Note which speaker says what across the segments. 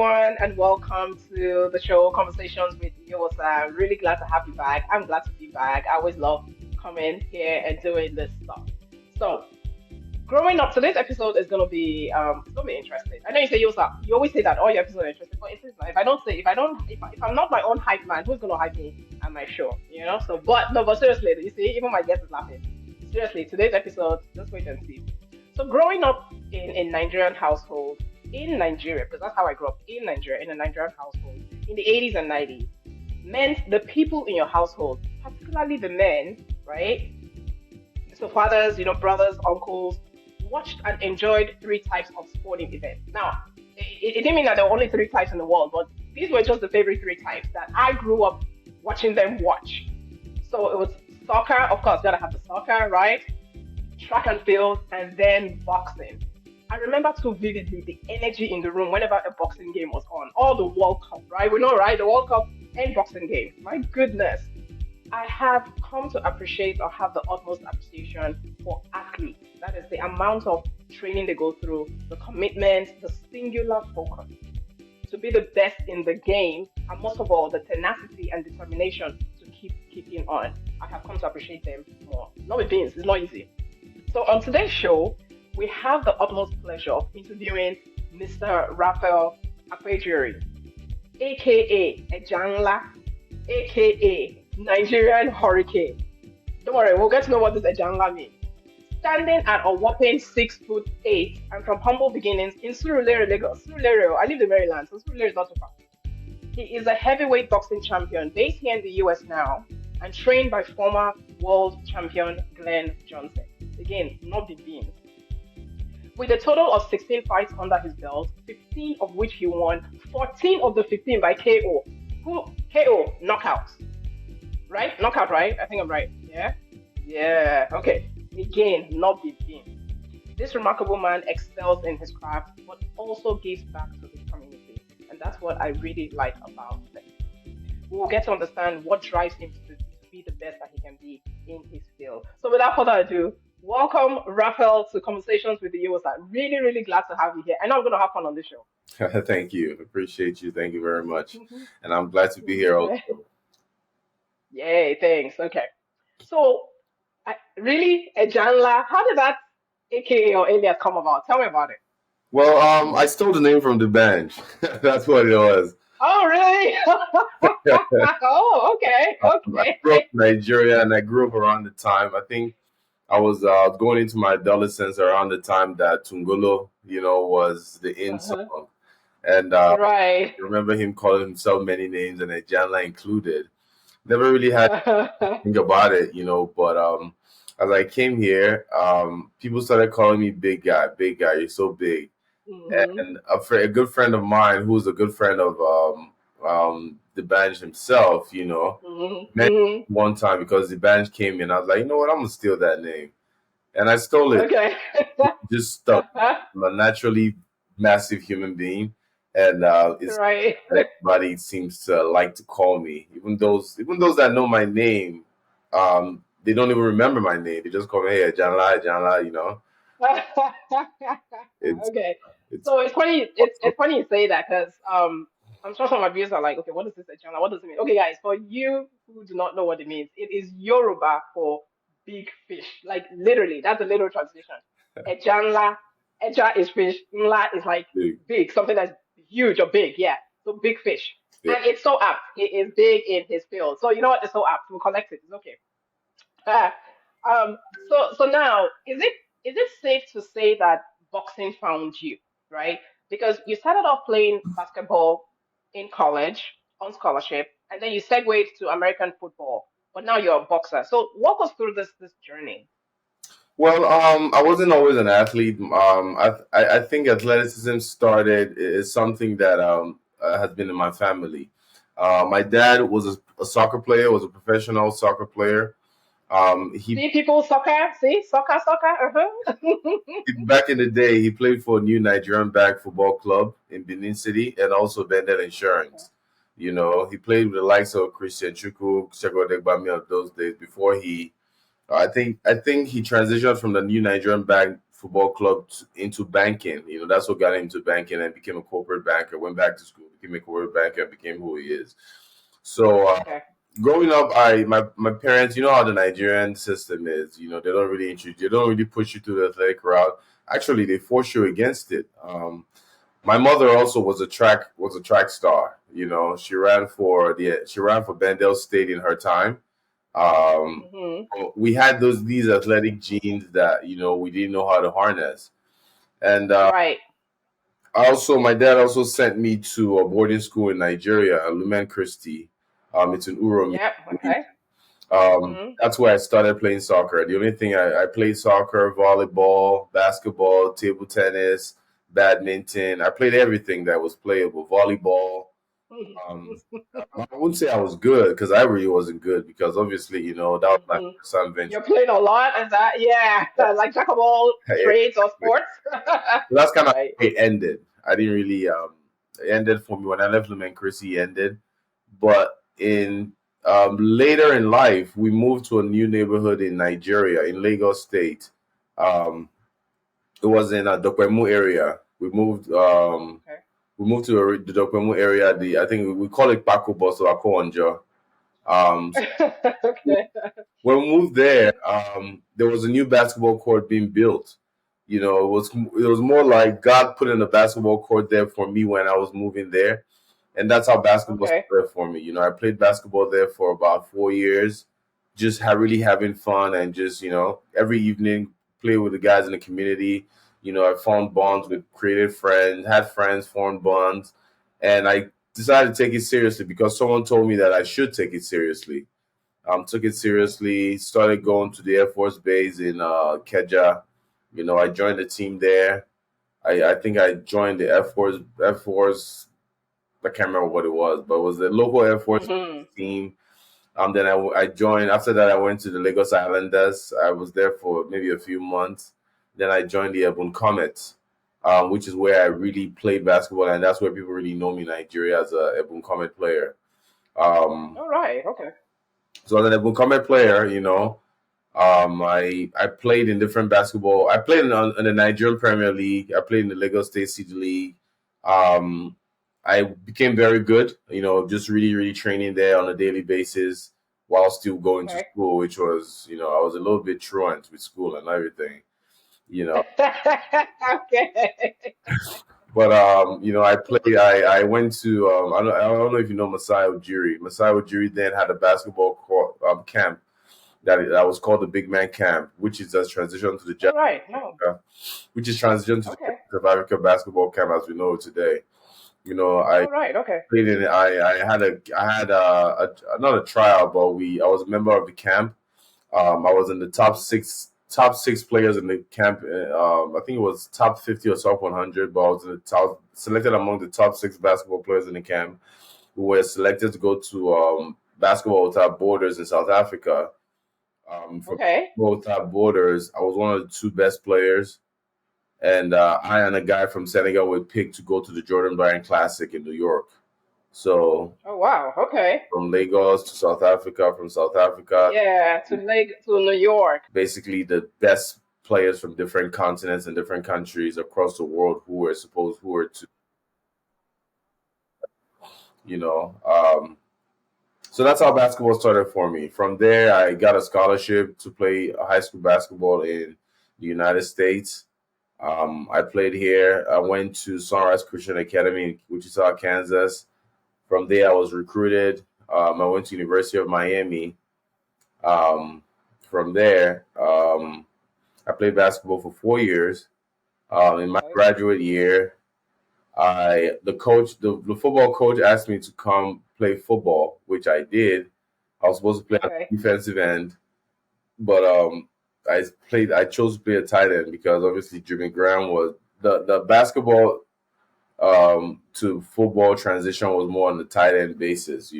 Speaker 1: everyone, and welcome to the show Conversations with Yosa. I'm really glad to have you back. I'm glad to be back. I always love coming here and doing this stuff. So, growing up, today's episode is gonna be interesting. I know you say Yosa, you always say that all your episodes are interesting, but it is not. If I don't say, if I don't, if I'm not my own hype man, who's gonna hype me at my show? You know. So, but no, but seriously, you see, even my guest is laughing. Seriously, today's episode, just wait and see. So growing up in a Nigerian household in Nigeria, because that's how I grew up in Nigeria, in a Nigerian household in the 80s and 90s, meant the people in your household, particularly the men, right? So fathers, brothers, uncles, watched and enjoyed three types of sporting events. Now, it didn't mean that there were only three types in the world, but these were just the favorite three types that I grew up watching them watch. So it was soccer, of course, gotta have the soccer, right? Track and field, and then boxing. I remember so vividly the energy in the room whenever a boxing game was on, or the World Cup, right? We know, right? The World Cup and boxing game. My goodness. I have come to appreciate or have the utmost appreciation for athletes. That is the amount of training they go through, the commitment, the singular focus to be the best in the game, and most of all, the tenacity and determination to keep keeping on. I have come to appreciate them more. Not with beans, it's not easy. So on today's show, we have the utmost pleasure of interviewing Mr. Raphael Akpejiori, aka Ejanla, aka Nigerian Hurricane. Don't worry, we'll get to know what this Ejanla means. Standing at a whopping 6'8" and from humble beginnings in Surulere, Lagos. Surulere, I live in Maryland, so Surulere is not too far. He is a heavyweight boxing champion based here in the US now and trained by former world champion Glen Johnson. Again, not the beans. With a total of 16 fights under his belt, 15 of which he won, 14 of the 15 by KO. KO, knockout. Right? Knockout, right? I think I'm right. Yeah? Yeah. Okay. Again, not the beans. This remarkable man excels in his craft, but also gives back to his community. And that's what I really like about him. We will get to understand what drives him to be the best that he can be in his field. So without further ado, welcome Raphael to Conversations with the USA. Really, really glad to have you here. I know I'm going to have fun on this show.
Speaker 2: Thank you. Appreciate you. Thank you very much. And I'm glad to be here also.
Speaker 1: Yay, thanks. Okay. So, really, Ejanla, how did that AKA or alias come about? Tell me about it.
Speaker 2: Well, I stole the name from the bench. That's what it was.
Speaker 1: Oh, really? Oh, okay.
Speaker 2: I grew up in Nigeria and I grew up around the time. I think I was going into my adolescence around the time that Tungolo, was the in song. And
Speaker 1: Right.
Speaker 2: I remember him calling himself many names and Ejanla included. Never really had to think about it, but as I came here, people started calling me big guy, you're so big. And a good friend of mine, who's a good friend of the bench himself, met one time because the bench came in. I was like, you know what, I'm gonna steal that name, and I stole it.
Speaker 1: Okay.
Speaker 2: Just stuck. I'm a naturally massive human being, and it's
Speaker 1: Right.
Speaker 2: everybody seems to like to call me. Even those that know my name, they don't even remember my name. They just call me, hey, Janla,
Speaker 1: Okay.
Speaker 2: It's
Speaker 1: So it's funny. It's funny you say that because I'm sure some of my viewers are like, okay, what is this Ejana? What does it mean? Okay, guys, for you who do not know what it means, it is Yoruba for big fish. Like literally, that's a literal translation. Ejanla, Eja is fish, Nla is like
Speaker 2: big.
Speaker 1: big, something that's huge or big. Yeah, so big fish.
Speaker 2: Yeah.
Speaker 1: And it's so apt. He is big in his field. So you know what? It's so apt. We'll collect it. It's okay. Uh, so now, is it safe to say that boxing found you, right? Because you started off playing basketball in college on scholarship, and then you segued to American football, but now you're a boxer. So walk us through this journey.
Speaker 2: Well, I wasn't always an athlete. I think athleticism started is something that has been in my family. My dad was a soccer player, was a professional soccer player. He
Speaker 1: See people soccer, see soccer, soccer.
Speaker 2: back in the day he played for New Nigerian Bag Football Club in Benin City and also Bendel Insurance. He played with the likes of Christian Chukwu, Shego Degbami of those days before he I think he transitioned from the New Nigerian Bag football club into banking. That's what got him into banking and became a corporate banker. Went back to school, became a corporate banker, and became who he is. So
Speaker 1: Okay.
Speaker 2: growing up, my parents, you know how the Nigerian system is. They don't really push you to the athletic route. Actually, they force you against it. My mother also was a track star. She ran for Bendel State in her time. Um,
Speaker 1: Hmm.
Speaker 2: we had these athletic genes that we didn't know how to harness. And
Speaker 1: Right.
Speaker 2: also, my dad also sent me to a boarding school in Nigeria, Lumen Christi. It's in Uromi.
Speaker 1: Yep. Okay. Hmm.
Speaker 2: That's where I started playing soccer. The only thing I played soccer, volleyball, basketball, table tennis, badminton. I played everything that was playable. Volleyball. Um, I wouldn't say I was good because I really wasn't good because obviously that was my
Speaker 1: Hmm.
Speaker 2: first time venture.
Speaker 1: You're playing a lot, is that? Yeah, like jack of all trades or
Speaker 2: Exactly.
Speaker 1: sports.
Speaker 2: So that's kind of
Speaker 1: Right.
Speaker 2: how it ended. I didn't really it ended for me when I left Lumen Christi. It ended, but in later in life, we moved to a new neighborhood in Nigeria, in Lagos State. Um, it was in a Dokpemu area.
Speaker 1: Okay.
Speaker 2: We moved to the Dokpemu area. I think we call it Paco Boso Akonjo. So
Speaker 1: Okay.
Speaker 2: when we moved there, there was a new basketball court being built. It was more like God put in a basketball court there for me when I was moving there, and that's how basketball
Speaker 1: Okay.
Speaker 2: started for me. I played basketball there for about 4 years, just really having fun and just every evening play with the guys in the community. I formed bonds with created friends, had friends, formed bonds, and I decided to take it seriously because someone told me that I should take it seriously. Took it seriously. Started going to the Air Force Base in Keja. I joined the team there. I think I joined the Air Force. Air Force. I can't remember what it was, but it was the local Air Force
Speaker 1: Hmm.
Speaker 2: team. Then I joined. After that, I went to the Lagos Islanders. I was there for maybe a few months. Then I joined the Ebon Comets, which is where I really played basketball, and that's where people really know me in Nigeria as a Ebon Comet player. Um,
Speaker 1: All right. Okay.
Speaker 2: so as an Ebon Comet player, I played in different basketball. I played in the Nigerian Premier League. I played in the Lagos State City League. Um, I became very good. Just really, really training there on a daily basis while still going to
Speaker 1: Okay.
Speaker 2: school, which was, I was a little bit truant with school and everything. You know,
Speaker 1: Okay.
Speaker 2: but I played. I went to. I don't know if you know Masai Ujiri. Masai Ujiri then had a basketball camp that was called the Big Man Camp, which is a transition to the
Speaker 1: All right. No.
Speaker 2: Africa, which is transition to the
Speaker 1: Okay.
Speaker 2: South Africa basketball camp as we know it today. I
Speaker 1: All right. Okay.
Speaker 2: played in. Not a tryout, but I was a member of the camp. I was in the top six players in the camp. I think it was top 50 or top 100, but I was in the top selected among the top six basketball players in the camp who were selected to go to basketball without borders in South Africa. From
Speaker 1: Okay.
Speaker 2: Basketball Without Borders, I was one of the two best players, and I and a guy from Senegal were picked to go to the Jordan Bryan Classic in New York. So
Speaker 1: Oh wow. Okay.
Speaker 2: from Lagos to South Africa, from South Africa,
Speaker 1: Yeah. To New York.
Speaker 2: basically the best players from different continents and different countries across the world who were to you know. So that's how basketball started for me. From there, I got a scholarship to play high school basketball in the United States. I played here. I went to Sunrise Christian Academy in Wichita, Kansas. From there, I was recruited. I went to University of Miami. Um, from there, I played basketball for 4 years. In my
Speaker 1: Okay.
Speaker 2: graduate year, the football coach asked me to come play football, which I did. I was supposed to play on
Speaker 1: Okay.
Speaker 2: the defensive end, but I chose to play a tight end because obviously Jimmy Graham was the basketball to football transition was more on the tight end basis.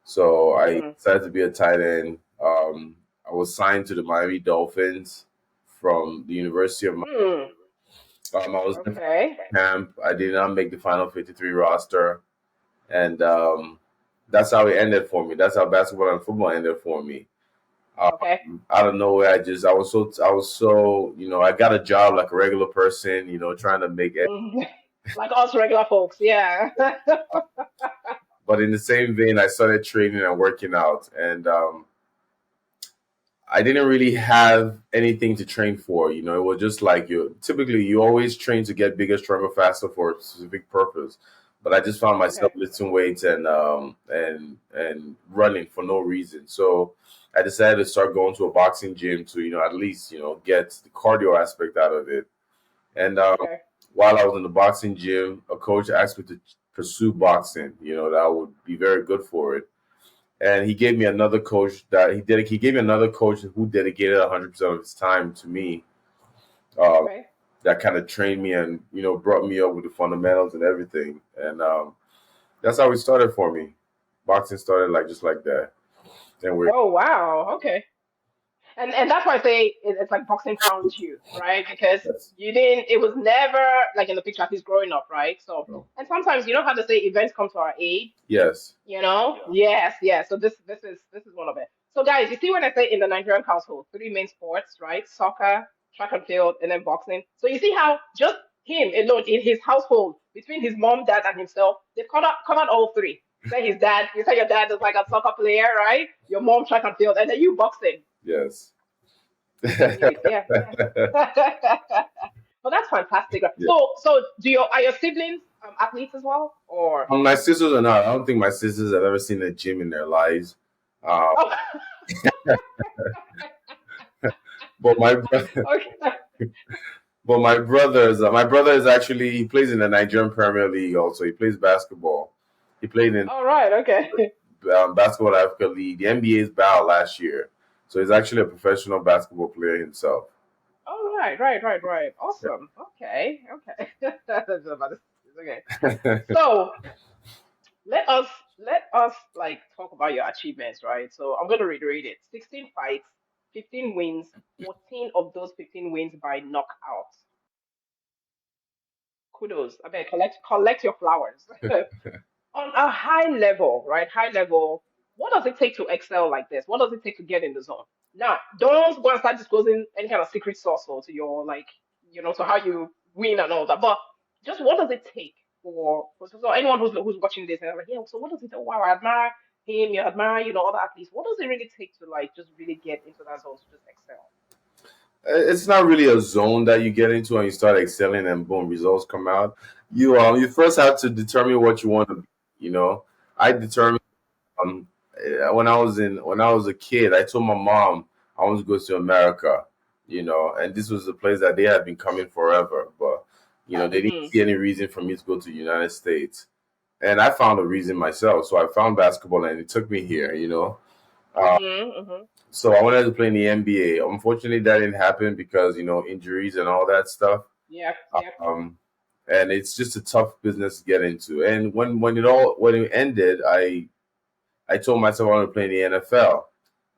Speaker 2: So I
Speaker 1: Hmm.
Speaker 2: decided to be a tight end. I was signed to the Miami Dolphins from the University of Miami.
Speaker 1: Hmm.
Speaker 2: I was there for
Speaker 1: Okay.
Speaker 2: camp. I did not make the final 53 roster, and that's how it ended for me. That's how basketball and football ended for me.
Speaker 1: Okay.
Speaker 2: Out of nowhere, I was so, I got a job like a regular person, trying to make it.
Speaker 1: Mhm. Like us regular folks, yeah.
Speaker 2: But in the same vein, I started training and working out, and I didn't really have anything to train for. It was just like you always train to get bigger, stronger, faster for a specific purpose. But I just found myself
Speaker 1: Okay.
Speaker 2: lifting weights and running for no reason. So I decided to start going to a boxing gym to at least get the cardio aspect out of it. And
Speaker 1: Okay.
Speaker 2: while I was in the boxing gym, a coach asked me to pursue boxing. That I would be very good for it, and he gave me another coach he gave me another coach who dedicated 100% of his time to me. Uh,
Speaker 1: Okay.
Speaker 2: that kind of trained me and brought me up with the fundamentals and everything, and that's how it started for me. Boxing started like just like that, and we're
Speaker 1: Oh wow. Okay. And that's why I say it's like boxing found you, right? Because
Speaker 2: yes,
Speaker 1: you didn't. It was never like in the picture at least growing up, right? So
Speaker 2: no.
Speaker 1: and sometimes you know how to say events come to our aid.
Speaker 2: Yes,
Speaker 1: Yes, yes. So this is one of it. So guys, you see when I say in the Nigerian household, three main sports, right? Soccer, track and field, and then boxing. So you see how just him alone in his household, between his mom, dad, and himself, they've covered all three. You say your dad is like a soccer player, right? Your mom track and field, and then you boxing.
Speaker 2: yes.
Speaker 1: Indeed, yeah, yeah. Well, that's fantastic.
Speaker 2: Yeah.
Speaker 1: So are your siblings athletes as well, or?
Speaker 2: My sisters are not. I don't think my sisters have ever seen a gym in their lives. Uh,
Speaker 1: Oh,
Speaker 2: but my bro-
Speaker 1: okay.
Speaker 2: but my brother is actually he plays in the Nigerian Premier League. Also, he plays basketball. He played in
Speaker 1: All right. Okay.
Speaker 2: Basketball Africa League, the NBA's BAL last year. So he's actually a professional basketball player himself.
Speaker 1: All right. Right. Right. Right. Awesome. Okay. Okay. Okay. So let us like talk about your achievements, right? So I'm gonna reiterate it. 16 fights, 15 wins, 14 of those 15 wins by knockout. Kudos. I mean, collect your flowers. On a high level, right? High level, what does it take to excel like this? What does it take to get in the zone? Now, don't go and start disclosing any kind of secret sauce or to your like, to how you win and all that. But just what does it take so anyone who's watching this and they're like, yeah, so what does it? Oh, wow, I admire him. You admire, other athletes. What does it really take to like just really get into that zone to just excel?
Speaker 2: It's not really a zone that you get into and you start excelling and boom, results come out. You first have to determine what you want to be. I determined when I was a kid, I told my mom I want to go to America. And this was a place that they had been coming forever, but they didn't
Speaker 1: Mm-hmm.
Speaker 2: see any reason for me to go to the United States. And I found a reason myself. So I found basketball and it took me here. Uh,
Speaker 1: Mm-hmm. Mm-hmm.
Speaker 2: so I wanted to play in the NBA. Unfortunately, that didn't happen because, injuries and all that stuff.
Speaker 1: Yep. Yep.
Speaker 2: Um, and it's just a tough business to get into. And when it ended, I told myself I want to play in the NFL.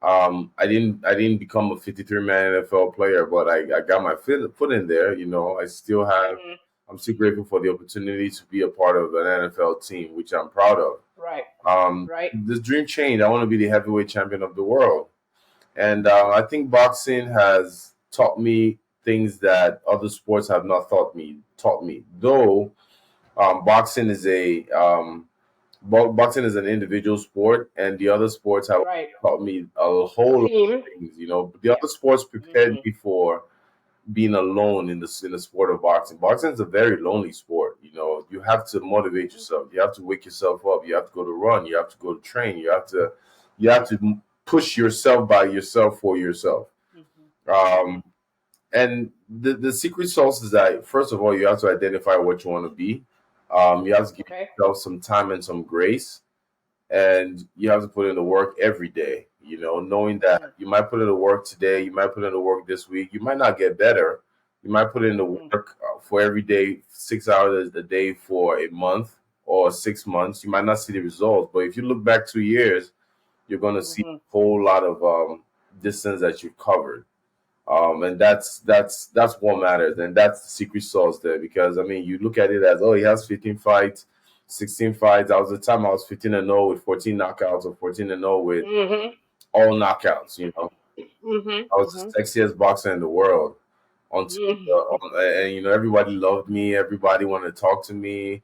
Speaker 2: I didn't become a 53-man NFL player, but I got my foot in there.
Speaker 1: Mm-hmm.
Speaker 2: I'm still grateful for the opportunity to be a part of an NFL team, which I'm proud of.
Speaker 1: Right. Right.
Speaker 2: This dream changed. I want to be the heavyweight champion of the world, and I think boxing has taught me things that other sports have not taught me. Though boxing is a boxing is an individual sport, and the other sports have
Speaker 1: Right.
Speaker 2: taught me a whole lot
Speaker 1: Team.
Speaker 2: of things. The
Speaker 1: Yep.
Speaker 2: other sports prepared
Speaker 1: Mm-hmm.
Speaker 2: me for being alone in the sport of boxing. Boxing is a very lonely sport. You have to motivate yourself. You have to wake yourself up. You have to go to run. You have to go to train. You have to push yourself by yourself for yourself.
Speaker 1: Mm-hmm. Mm-hmm.
Speaker 2: Um, and the secret sauce is that first of all, you have to identify what you want to be. You have to give
Speaker 1: Okay.
Speaker 2: yourself some time and some grace, and you have to put in the work every day. Knowing
Speaker 1: Mm-hmm.
Speaker 2: that you might put in the work today, you might put in the work this week, you might not get better. You might put in the
Speaker 1: Mm-hmm.
Speaker 2: work for every day, 6 hours a day for a month or 6 months. You might not see the results, but if you look back 2 years, you're going to see
Speaker 1: Mm-hmm.
Speaker 2: a whole lot of distance that you've covered. And that's what matters, and that's the secret sauce there. Because I mean, you look at it as, oh, he has 15 fights, 16 fights. I was the time I was 15-0 with 14 knockouts or 14-0 with
Speaker 1: Mm-hmm.
Speaker 2: all knockouts. I was the sexiest boxer in the world and everybody loved me. Everybody wanted to talk to me.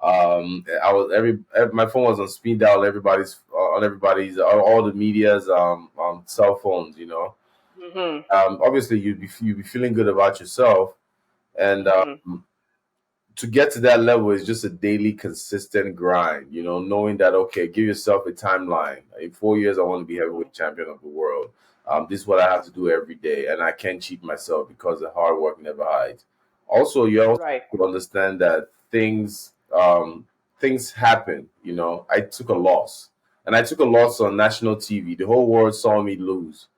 Speaker 2: I was my phone was on speed dial. Everybody's on everybody's all the media's cell phones. Obviously you'd be feeling good about yourself, and to get to that level is just a daily consistent grind, knowing that, okay, give yourself a timeline. In 4 years I want to be heavyweight champion of the world. This is what I have to do every day, and I can't cheat myself because the hard work never hides. Also, you also
Speaker 1: Right.
Speaker 2: have to understand that things happen. I took a loss, and I took a loss on national TV. The whole world saw me lose.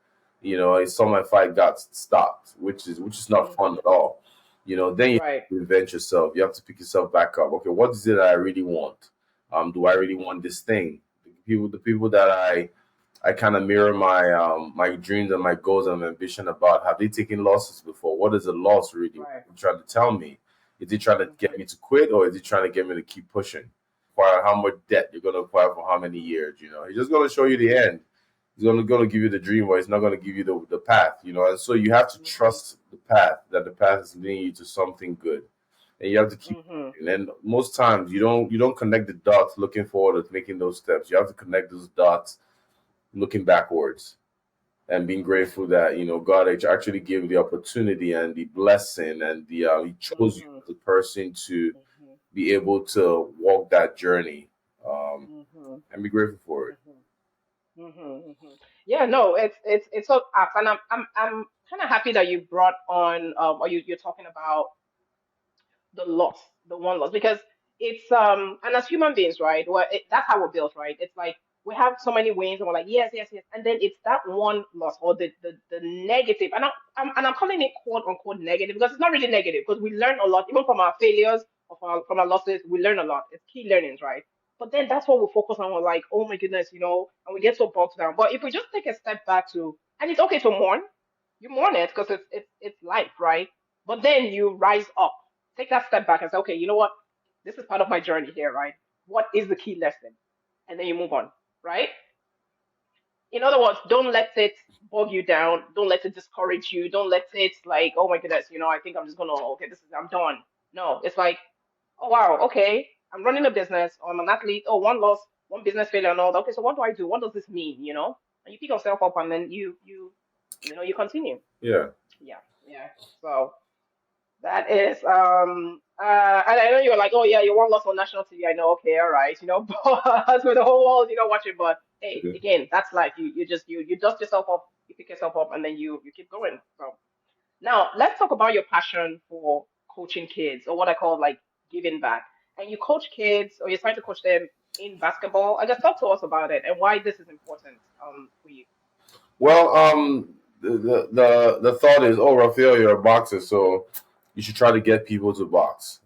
Speaker 2: I saw my fight got stopped, which is not fun at all. Then you
Speaker 1: Right.
Speaker 2: reinvent yourself. You have to pick yourself back up. Okay, what is it that I really want? Do I really want this thing? The people that I kind of mirror my dreams and my goals and my ambition about. Have they taken losses before? What is a loss really
Speaker 1: Right.
Speaker 2: trying to tell me? Is it trying to get me to quit, or is it trying to get me to keep pushing? Acquire how much debt you're going to acquire for how many years? He's just going to show you the end. He's going to give you the dream, but he's not going to give you the path. And so you have to trust the path, that the path is leading you to something good, and you have to keep. And then most times you don't connect the dots looking forward to making those steps. You have to connect those dots looking backwards and being grateful that God actually gave you the opportunity and the blessing, and the He chose you as a person to be able to walk that journey, and be grateful for it.
Speaker 1: Yeah, no, it's so up, and I'm kind of happy that you brought on, or you're talking about the loss, the one loss, because it's and as human beings, right? Well, that's how we're built, right? It's like we have so many wins, and we're like, yes, yes, yes, and then it's that one loss, or the negative, and I'm calling it quote unquote negative, because it's not really negative, because we learn a lot even from our failures, from our losses. We learn a lot. It's key learnings, right? But then that's what we focus on. We're like, oh my goodness, and we get so bogged down. But if we just take a step back to, and it's okay to mourn, you mourn it because it's life, right? But then you rise up, take that step back and say, okay, you know what? This is part of my journey here, right? What is the key lesson? And then you move on, right? In other words, don't let it bog you down. Don't let it discourage you. Don't let it like, oh my goodness, I think I'm just gonna, okay, I'm done. No, it's like, oh wow, okay, I'm running a business, or I'm an athlete. Oh, one loss, one business failure, and all that. Okay, so what do I do? What does this mean? And you pick yourself up, and then you continue.
Speaker 2: Yeah.
Speaker 1: Yeah, yeah. So that is and I know you're like, oh yeah, you won lots on national TV. I know, okay, all right, but with the whole world, watching. But hey,
Speaker 2: Okay.
Speaker 1: again, that's life. You just you dust yourself up, you pick yourself up, and then you keep going. So now let's talk about your passion for coaching kids, or what I call like giving back. And you coach kids, or you're trying to coach them in basketball. I just talk to us about it and why this is important for you.
Speaker 2: Well, the thought is, oh, Raphael, you're a boxer, so you should try to get people to box,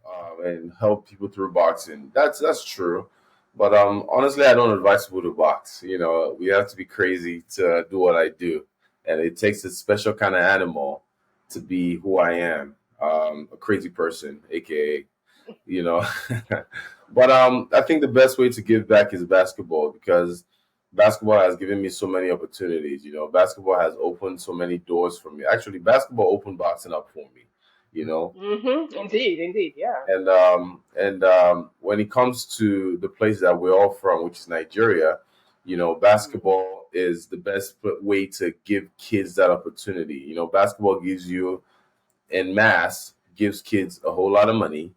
Speaker 2: and help people through boxing. That's true, but honestly, I don't advise people to box. We have to be crazy to do what I do, and it takes a special kind of animal to be who I am, a crazy person, aka you know. But I think the best way to give back is basketball, because basketball has given me so many opportunities. Basketball has opened so many doors for me. Actually, basketball opened boxing up for me. You know,
Speaker 1: Indeed, indeed, yeah.
Speaker 2: and when it comes to the place that we're all from, which is Nigeria,
Speaker 1: Mm-hmm.
Speaker 2: basketball is the best way to give kids that opportunity. Basketball gives you en masse, gives kids a whole lot of money,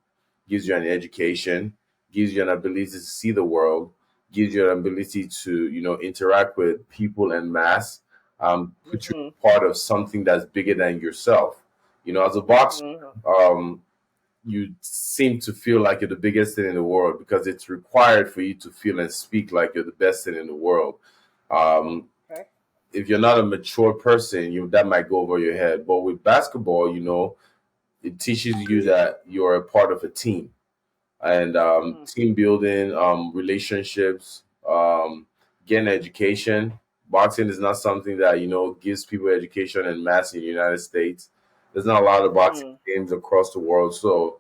Speaker 2: gives you an education, gives you an ability to see the world, gives you an ability to interact with people en masse, put you
Speaker 1: Mm-hmm.
Speaker 2: part of something that's bigger than yourself. As a boxer,
Speaker 1: Mm-hmm.
Speaker 2: um, you seem to feel like you're the biggest thing in the world because it's required for you to feel and speak like you're the best thing in the world. Um,
Speaker 1: Okay.
Speaker 2: if you're not a mature person, that might go over your head. But with basketball, it teaches you that you're a part of a team, and
Speaker 1: Mm-hmm.
Speaker 2: team building, relationships, getting education. Boxing is not something that gives people education in mass in the United States. There's not a lot of boxing
Speaker 1: Mm-hmm.
Speaker 2: games across the world, so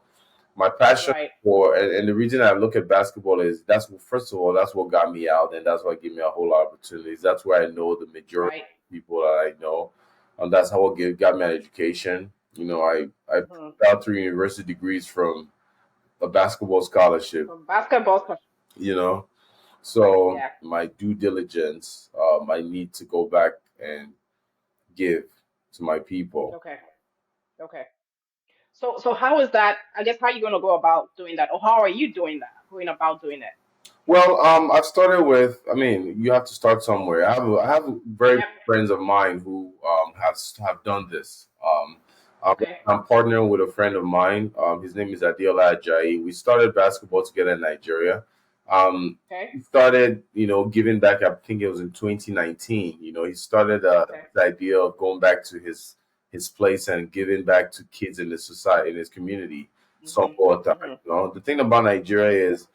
Speaker 2: my passion
Speaker 1: Right.
Speaker 2: for and the reason I look at basketball is that's first of all that's what got me out, and that's what gave me a whole lot of opportunities. That's where I know the majority
Speaker 1: Right.
Speaker 2: of people that I know. That's how got my education. I
Speaker 1: Mm-hmm.
Speaker 2: got 3 university degrees from a basketball scholarship.
Speaker 1: From basketball.
Speaker 2: You know, so
Speaker 1: Yeah.
Speaker 2: my due diligence, I need to go back and give to my people.
Speaker 1: Okay. Okay. So how is that? I guess how are you gonna go about doing that, or how are you doing that? Going about doing it?
Speaker 2: Well, I've started with. I mean, you have to start somewhere. I have very good
Speaker 1: Yep.
Speaker 2: friends of mine who have done this.
Speaker 1: Okay.
Speaker 2: I'm partnering with a friend of mine. His name is Adiola Ajayi. We started basketball together in Nigeria.
Speaker 1: Okay.
Speaker 2: He started, giving back. I think it was in 2019. He started
Speaker 1: Okay.
Speaker 2: the idea of going back to his place and giving back to kids in his society, in his community. So,
Speaker 1: Mhm. Mhm.
Speaker 2: the thing about Nigeria is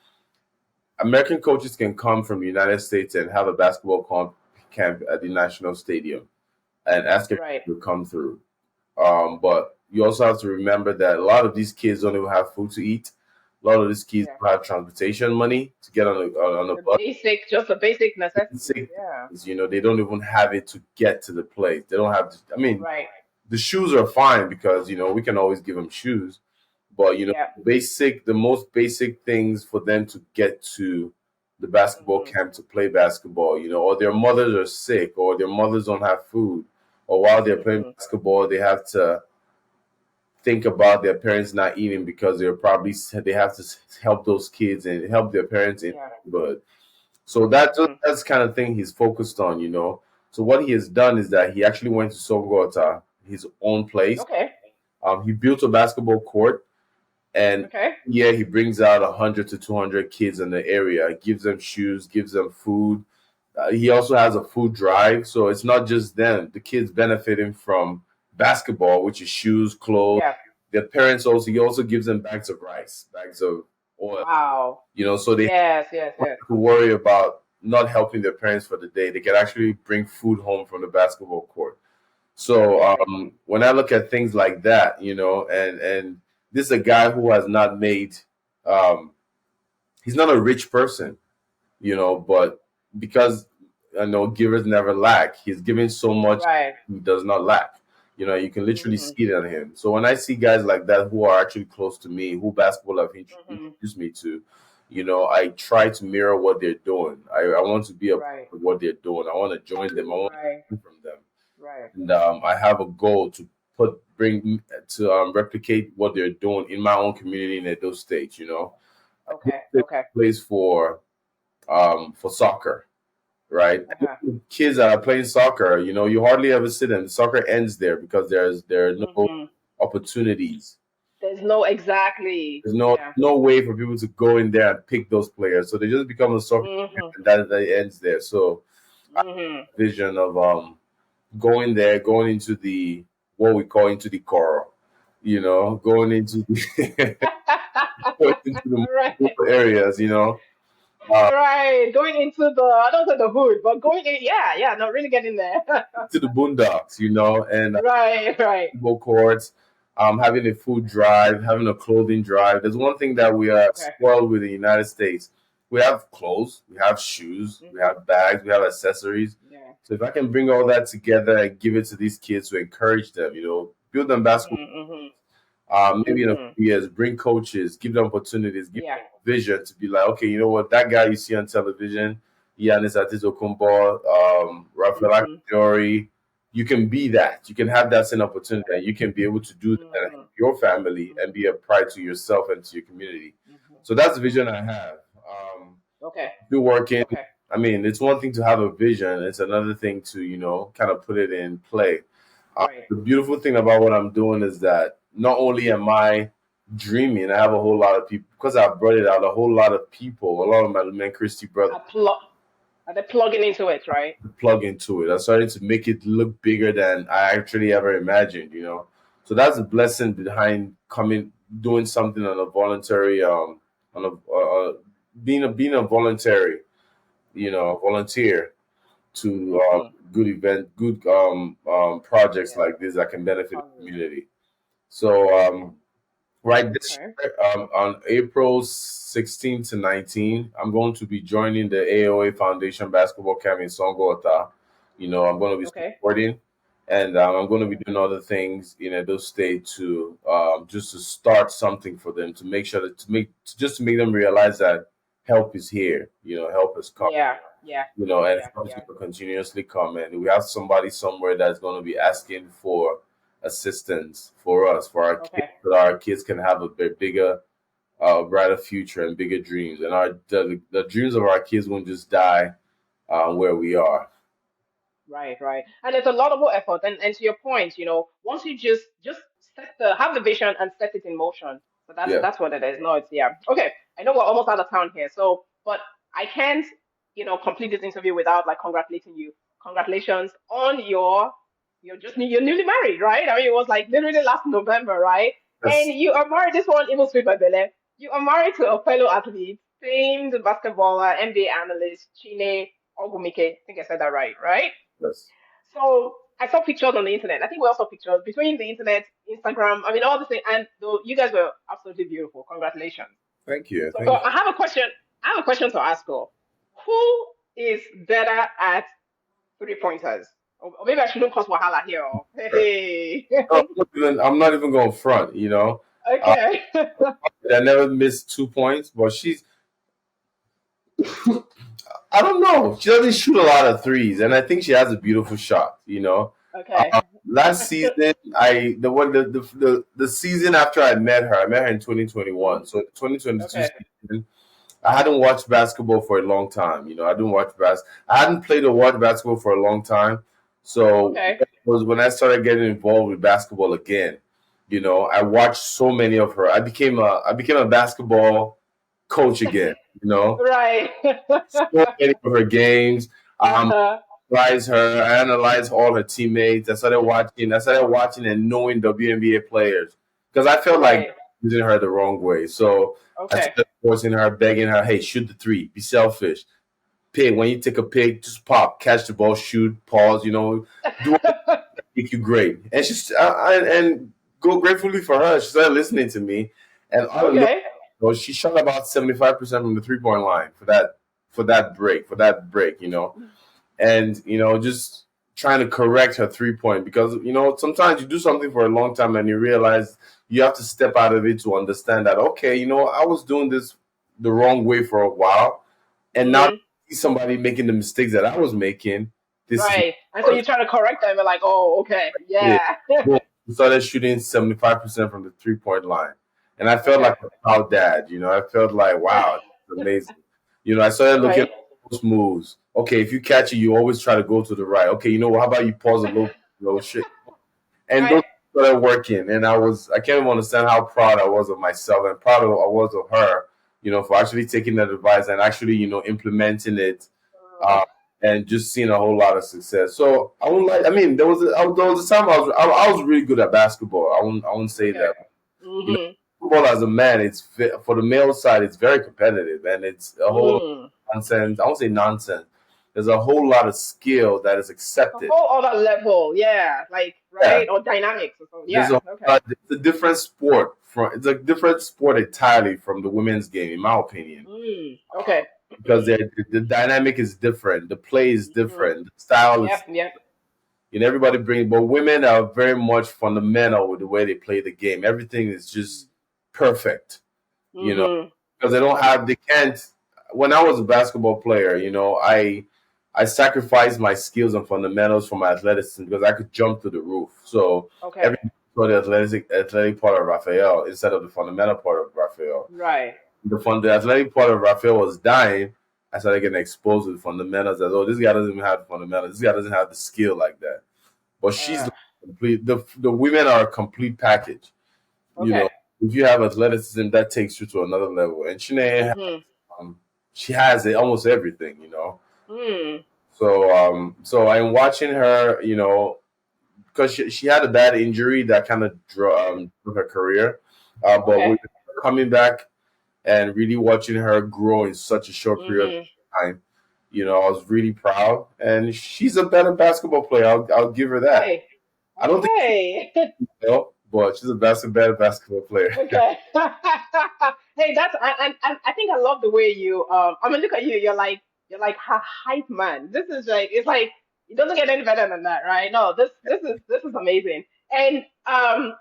Speaker 2: American coaches can come from the United States and have a basketball camp at the national stadium and ask everyone
Speaker 1: Right.
Speaker 2: to come through. But you also have to remember that a lot of these kids don't even have food to eat. A lot of these kids
Speaker 1: Yeah.
Speaker 2: don't have transportation money to get on a bus.
Speaker 1: Just the basic necessities.
Speaker 2: Basic
Speaker 1: Yeah.
Speaker 2: things, they don't even have it to get to the place. They don't have. I mean,
Speaker 1: Right.
Speaker 2: the shoes are fine because we can always give them shoes, but
Speaker 1: Yeah.
Speaker 2: the most basic things for them to get to the basketball
Speaker 1: Mhm.
Speaker 2: camp to play basketball, or their mothers are sick, or their mothers don't have food, or while they're playing
Speaker 1: Mhm.
Speaker 2: basketball, they have to think about their parents not eating because they have to help those kids and help their parents in
Speaker 1: Yeah.
Speaker 2: the neighborhood. So
Speaker 1: Mhm.
Speaker 2: that's the kind of thing he's focused on. So what he has done is that he actually went to Songota, his own place.
Speaker 1: Okay.
Speaker 2: He built a basketball court, and
Speaker 1: Okay.
Speaker 2: yeah, he brings out 100 to 200 kids in the area, gives them shoes, gives them food. He also has a food drive, so it's not just them. The kids benefiting from basketball, which is shoes, clothes.
Speaker 1: Yeah.
Speaker 2: Their parents also he also gives them bags of rice, bags of oil.
Speaker 1: Wow.
Speaker 2: So they
Speaker 1: Yes. Yes.
Speaker 2: don't
Speaker 1: Yes.
Speaker 2: have to worry about not helping their parents for the day. They can actually bring food home from the basketball court. So
Speaker 1: Right.
Speaker 2: when I look at things like that, and this is a guy who has not made, he's not a rich person, but because I know givers never lack, he's giving so much
Speaker 1: Right.
Speaker 2: he does not lack. You can literally
Speaker 1: Mhm.
Speaker 2: see it on him. So when I see guys like that who are actually close to me, who basketball have
Speaker 1: Mhm.
Speaker 2: introduced me to, I try to mirror what they're doing. I want to be a part
Speaker 1: Right.
Speaker 2: of what they're doing. I want to join them. I want
Speaker 1: Right.
Speaker 2: to learn from them,
Speaker 1: Right.
Speaker 2: and I have a goal to replicate what they're doing in my own community in Edo State. Edo
Speaker 1: Okay.
Speaker 2: State
Speaker 1: Okay.
Speaker 2: plays for soccer, right?
Speaker 1: Okay.
Speaker 2: Kids that are playing soccer, you hardly ever see them. Soccer ends there because there are no
Speaker 1: Mhm.
Speaker 2: opportunities.
Speaker 1: There's no exactly.
Speaker 2: There's no
Speaker 1: Yeah.
Speaker 2: no way for people to go in there and pick those players. So they just become a soccer player,
Speaker 1: Mhm.
Speaker 2: and that ends there. So I
Speaker 1: Mhm.
Speaker 2: have a vision of going there, going into the what we call into the coral, going into the going into the
Speaker 1: Right.
Speaker 2: rural areas, uh,
Speaker 1: Right. Going into the I don't say the hood, but going in. Yeah. Yeah. Not really getting there.
Speaker 2: to the boondocks, and
Speaker 1: Right. Right.
Speaker 2: basketball courts, having a food drive, having a clothing drive. There's one thing that we are
Speaker 1: Okay.
Speaker 2: spoiled with in the United States. We have clothes, we have shoes, we
Speaker 1: Mhm.
Speaker 2: have bags, we have accessories.
Speaker 1: Yeah.
Speaker 2: So if I can bring all that together and give it to these kids to encourage them, build them basketball.
Speaker 1: Mhm. Mhm.
Speaker 2: Maybe in a
Speaker 1: Mhm.
Speaker 2: few years, bring coaches, give them opportunities, give
Speaker 1: Yeah.
Speaker 2: them vision to be like, okay, you know what, that guy you see on television, Giannis Antetokounmpo, Raphael
Speaker 1: Mhm.
Speaker 2: Akpejiori, you can be that. You can have that same opportunity, and you can be able to do that and help
Speaker 1: Mhm.
Speaker 2: your family and
Speaker 1: Mhm.
Speaker 2: be a pride to yourself and to your community.
Speaker 1: Mhm.
Speaker 2: So that's the vision
Speaker 1: Mhm.
Speaker 2: I have.
Speaker 1: Okay.
Speaker 2: Still working.
Speaker 1: Okay.
Speaker 2: I mean, it's one thing to have a vision; it's another thing to kind of put it in play.
Speaker 1: Right.
Speaker 2: The beautiful thing about what I'm doing is that not only am I dreaming, I have a whole lot of people because I brought it out. A whole lot of people, a lot of my men Christy brothers
Speaker 1: I plug. Are they plugging into it? Right.
Speaker 2: plug into it. I'm starting to make it look bigger than I actually ever imagined. So that's a blessing behind doing something on a voluntary, on being a voluntary, volunteer to
Speaker 1: Mhm.
Speaker 2: good projects
Speaker 1: Yeah.
Speaker 2: like this that can benefit the
Speaker 1: Causes.
Speaker 2: community. So right this
Speaker 1: Okay.
Speaker 2: year, on April 16 to 19, I'm going to be joining the AOA Foundation basketball camp in Songota. I'm going to be
Speaker 1: Okay.
Speaker 2: supporting. and I'm going to be doing other things in Edo State to just to start something for them to make sure that to make them realize that help is here. Help has come.
Speaker 1: Yeah, yeah,
Speaker 2: And
Speaker 1: yeah,
Speaker 2: help is
Speaker 1: yeah.
Speaker 2: going to continuously come, and we have somebody somewhere that's going to be asking for assistance for us, for our kids,
Speaker 1: Okay.
Speaker 2: so that our kids can have a bit bigger, brighter future and bigger dreams, and the dreams of our kids won't just die where we are.
Speaker 1: Right, right. And it's a laudable effort. And to your point, once you just have the vision and set it in motion. So that's
Speaker 2: Yeah.
Speaker 1: that's what it is. No, it's yeah. Okay. I know we're almost out of town here. So, but I can't, complete this interview without like congratulating you. Congratulations on you're newly married, right? I mean, it was like literally last November, right? And
Speaker 2: Yes.
Speaker 1: you are married. This one even sweet by Bele. You are married to a fellow athlete, famed basketballer, NBA analyst, Chine Ogumike. I think I said that right, right?
Speaker 2: Yes.
Speaker 1: So I saw pictures on the internet. I think we all saw pictures between the internet, Instagram. I mean, all the things. And though you guys were absolutely beautiful. Congratulations.
Speaker 2: Thank you.
Speaker 1: So
Speaker 2: Thank you.
Speaker 1: I have a question. I have a question to ask her. Who is better at three pointers? Or maybe I shouldn't cause wahala here. Hey.
Speaker 2: No, I'm not even going front. Uh,
Speaker 1: Okay.
Speaker 2: I never missed 2 points, but I don't know. She doesn't shoot a lot of threes, and I think she has a beautiful shot.
Speaker 1: Okay.
Speaker 2: Last season, the season after I met her in 2021. So the 2022
Speaker 1: Okay.
Speaker 2: season, I hadn't watched basketball for a long time. I didn't watch I hadn't played or watched basketball for a long time. So
Speaker 1: Okay.
Speaker 2: it was when I started getting involved with basketball again. I watched so many of her. I became a basketball coach again. You know,
Speaker 1: Right.
Speaker 2: so many of her games. Um,
Speaker 1: Uh-huh.
Speaker 2: analyze her. I analyzed all her teammates. I started watching and knowing WNBA players because I felt like
Speaker 1: Right.
Speaker 2: using her the wrong way. So I
Speaker 1: Okay.
Speaker 2: started forcing her, begging her, "Hey, shoot the three. Be selfish. Pick when you take a pick, just pop, catch the ball, shoot, pause. Do what make you great." And and go gratefully for her. She started listening to me, and
Speaker 1: Okay.
Speaker 2: she shot about 75% from the 3 point line for that break. And just trying to correct her 3 point because sometimes you do something for a long time and you realize you have to step out of it to understand that okay, I was doing this the wrong way for a while, and now I
Speaker 1: Hmm.
Speaker 2: see somebody making the mistakes that I was making. This is
Speaker 1: Right. And so you try to correct them and like, oh, okay.
Speaker 2: it.
Speaker 1: Yeah.
Speaker 2: Boom. We started shooting 75% from the 3 point line, and I felt
Speaker 1: Okay.
Speaker 2: like a proud dad. I felt like wow, it's amazing. I started looking at
Speaker 1: Right.
Speaker 2: those moves. Okay, if you catch it, you always try to go to the right. Okay, how about you pause a little shit, and those
Speaker 1: Right.
Speaker 2: started working. And I can't even understand how proud I was of myself and proud I was of her. For actually taking that advice and actually implementing it,
Speaker 1: Uh,
Speaker 2: uh, and just seeing a whole lot of success. So I won't like. I mean, there was a time I was really good at basketball. I won't say
Speaker 1: okay.
Speaker 2: that. You know,
Speaker 1: Mhm.
Speaker 2: football as a man, for the male side, it's very competitive, and it's a whole
Speaker 1: Mm.
Speaker 2: nonsense. I won't say nonsense. There's a whole lot of skill that is
Speaker 1: A
Speaker 2: accepted.
Speaker 1: whole other level. Yeah. Like,
Speaker 2: Yeah,
Speaker 1: right? Or dynamics or something.
Speaker 2: there's
Speaker 1: Yeah. Okay.
Speaker 2: it's a different sport. It's a different sport entirely from the women's game, in my opinion,
Speaker 1: Mm. Okay.
Speaker 2: because the dynamic is different, the play is
Speaker 1: Mhm.
Speaker 2: different, the style is.
Speaker 1: Yep. Yep.
Speaker 2: Everybody brings, but women are very much fundamental with the way they play the game. Everything is just perfect, you know,
Speaker 1: Mhm.
Speaker 2: because they can't. When I was a basketball player, I sacrificed my skills and fundamentals for my athleticism because I could jump through the roof. So
Speaker 1: Okay.
Speaker 2: everything for the athletic part of Raphael instead of the fundamental part of Raphael.
Speaker 1: Right.
Speaker 2: The athletic part of Raphael was dying. I started getting exposed to the fundamentals. As oh, this guy doesn't even have the fundamentals. This guy doesn't have the skill like that. But she's
Speaker 1: Uh.
Speaker 2: like complete. The women are a complete package. You know,
Speaker 1: Okay.
Speaker 2: if you have athleticism, that takes you to another level. And Shanae,
Speaker 1: Mhm.
Speaker 2: she has it, almost everything.
Speaker 1: Mm.
Speaker 2: So I'm watching her. Because she had a bad injury that kind of drew her career. But
Speaker 1: Okay.
Speaker 2: with her coming back and really watching her grow in such a short period of
Speaker 1: Mhm.
Speaker 2: time, I was really proud. And she's a better basketball player. I'll give her that.
Speaker 1: Okay.
Speaker 2: I don't think
Speaker 1: Okay.
Speaker 2: but she's a better basketball player.
Speaker 1: Okay. Hey, I think I love the way you I mean look at you, you're like her hype man. This is like it's like It doesn't get any better than that, right? No, this is amazing. And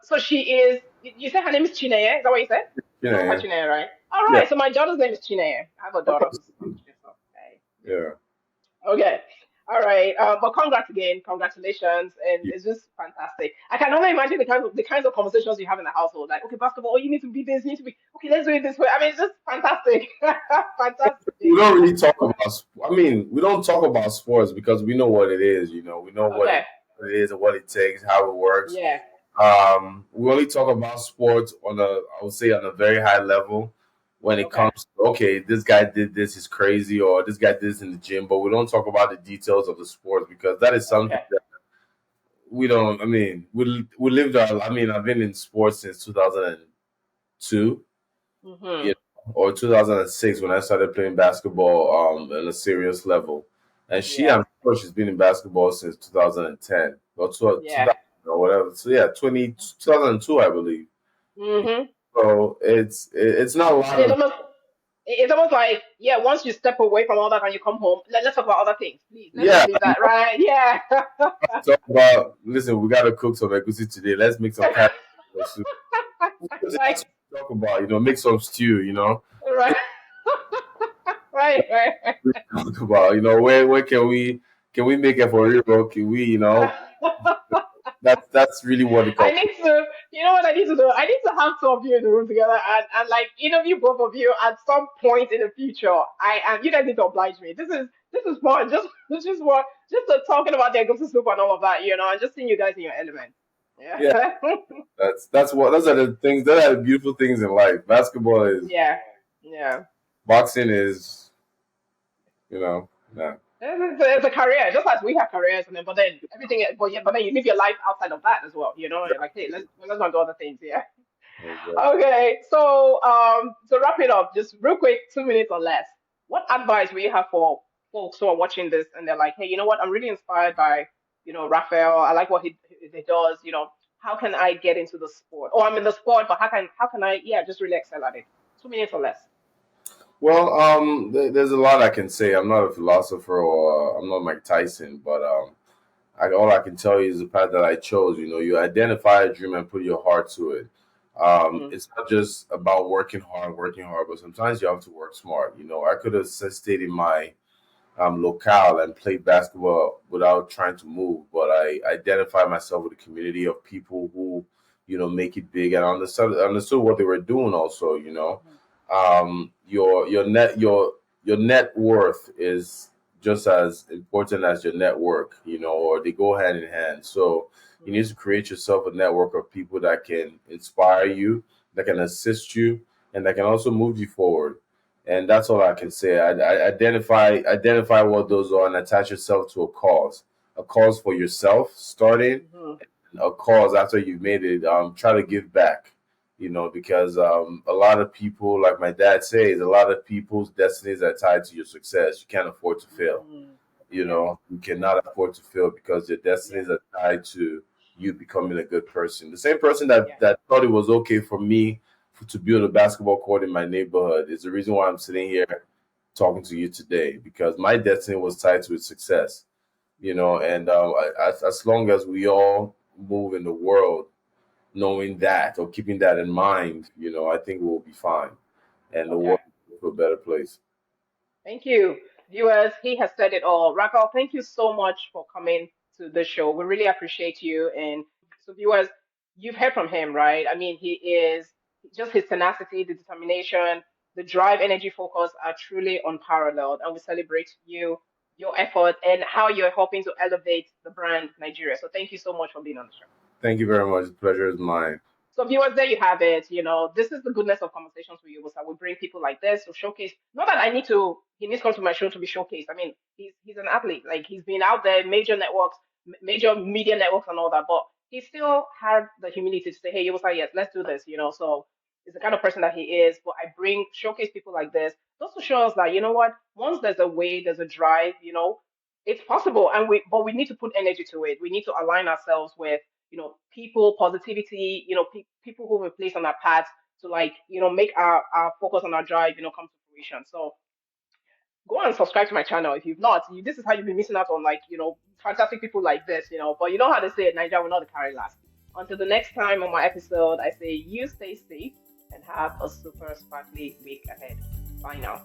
Speaker 1: so she is. You said her name is Chineye. Is that what you said? You call her
Speaker 2: Yeah,
Speaker 1: Chineye, right? All
Speaker 2: yeah.
Speaker 1: right. So my daughter's name is Chineye. I have a daughter who's just okay.
Speaker 2: Yeah.
Speaker 1: Okay. All right. But congrats again. Congratulations. And it's just fantastic. I can only imagine the kinds of conversations you have in the household. Like, okay, basketball, oh, you need to be this, you need to be okay, let's do it this way. I mean, it's just fantastic.
Speaker 2: We
Speaker 1: Fantastic.
Speaker 2: don't really talk about. I mean, we don't talk about sports because we know what it is. We know
Speaker 1: Okay.
Speaker 2: what it is and what it takes, how it works.
Speaker 1: Yeah.
Speaker 2: We only talk about sports I would say, on a very high level when it
Speaker 1: Okay.
Speaker 2: comes to, okay, this guy did this, is crazy, or this guy did this in the gym, but we don't talk about the details of the sport because that is something
Speaker 1: Okay.
Speaker 2: that we don't. I mean, we lived our. I mean, I've been in sports since 2002,
Speaker 1: Mm-hmm.
Speaker 2: you or 2006 when I started playing basketball on a serious level. And
Speaker 1: Yeah.
Speaker 2: I'm sure she's been in basketball since 2010 or 2000
Speaker 1: Yeah.
Speaker 2: or whatever. So yeah, 2002, I believe.
Speaker 1: Mm-hmm.
Speaker 2: So it's not a lot
Speaker 1: And it's
Speaker 2: of.
Speaker 1: almost it's almost like, yeah, once you step away from all that and you come home, let's talk about other things. Please, let's just
Speaker 2: Yeah,
Speaker 1: leave that, right? Yeah.
Speaker 2: talk about. Listen, we got to cook some egusi today. Let's make some carrot soup.
Speaker 1: Like,
Speaker 2: That's what we talk about. Make some stew.
Speaker 1: right. Right, right,
Speaker 2: Talk about. Where can we make it for real? Can we?
Speaker 1: right.
Speaker 2: That's really what the
Speaker 1: I need to, you know what I need to do? I need to have two of you in the room together and like interview both of you at some point in the future. You guys need to oblige me. This is fun. Just what just talking about the egusi soup and all of that, and just seeing you guys in your element.
Speaker 2: Yeah,
Speaker 1: Yeah.
Speaker 2: those are the things. Those are the beautiful things in life. Basketball is.
Speaker 1: Yeah. Yeah.
Speaker 2: Boxing is. Yeah.
Speaker 1: It's a career, just as we have careers, and then but then everything, but then you live your life outside of that as well. You're like, hey, let's not do other things. Yeah.
Speaker 2: Exactly.
Speaker 1: Okay, so to wrap it up, just real quick, 2 minutes or less. What advice will you have for folks who are watching this and they're like, hey, you know what? I'm really inspired by, Raphael. I like what he does. How can I get into the sport? Or I'm in the sport, but how can I, yeah, just really excel at it? 2 minutes or less.
Speaker 2: Well, there's a lot I can say. I'm not a philosopher or I'm not Mike Tyson, but all I can tell you is the path that I chose. You identify a dream and put your heart to it.
Speaker 1: Hmm.
Speaker 2: It's not just about working hard, but sometimes you have to work smart. I could have stayed in my locale and played basketball without trying to move, but I identify myself with a community of people who, make it big and understood what they were doing. Also, your net worth is just as important as your network, or they go hand in hand. So you need to create yourself a network of people that can inspire you, that can assist you, and that can also move you forward. And that's all I can say. I identify what those are and attach yourself to a cause for yourself starting,
Speaker 1: Hmm.
Speaker 2: a cause after you've made it. Try to give back, because a lot of people, like my dad says, a lot of people's destinies are tied to your success. You can't afford to fail.
Speaker 1: Hmm. Yeah.
Speaker 2: You cannot afford to fail because your
Speaker 1: Yeah.
Speaker 2: destinies are tied to you becoming a good person. The same person that
Speaker 1: Yeah.
Speaker 2: thought it was okay for me to build a basketball court in my neighborhood is the reason why I'm sitting here talking to you today, because my destiny was tied to its success. And as long as we all move in the world knowing that or keeping that in mind, I think we'll be fine and the
Speaker 1: Okay.
Speaker 2: world will go to a better place.
Speaker 1: Thank you, viewers. He has said it all. Raphael, thank you so much for coming to the show. We really appreciate you. And so, viewers, you've heard from him, right? I mean, he is just his tenacity, the determination, the drive, energy, focus are truly unparalleled. And we celebrate you, your effort, and how you're helping to elevate the brand Nigeria. So, thank you so much for being on the show.
Speaker 2: Thank you very much. The pleasure is mine.
Speaker 1: So viewers, there you have it. This is the goodness of conversations with you. Was that we bring people like this to showcase. Not that he needs to come to my show to be showcased. I mean, he's an athlete. Like he's been out there, major networks, major media networks, and all that. But he still had the humility to say, "Hey, you was like, yes, let's do this." So it's the kind of person that he is. But I bring showcase people like this just to show us that what, once there's a way, there's a drive. It's possible, and we need to put energy to it. We need to align ourselves with people, positivity, people who we place on our path to like, make our focus on our drive, come to fruition. So go and subscribe to my channel. If you've not, this is how you've been missing out on, like, fantastic people like this, But you know how they say, Nigeria will not carry last. Until the next time on my episode, I say you stay safe and have a super sparkly week ahead. Bye now.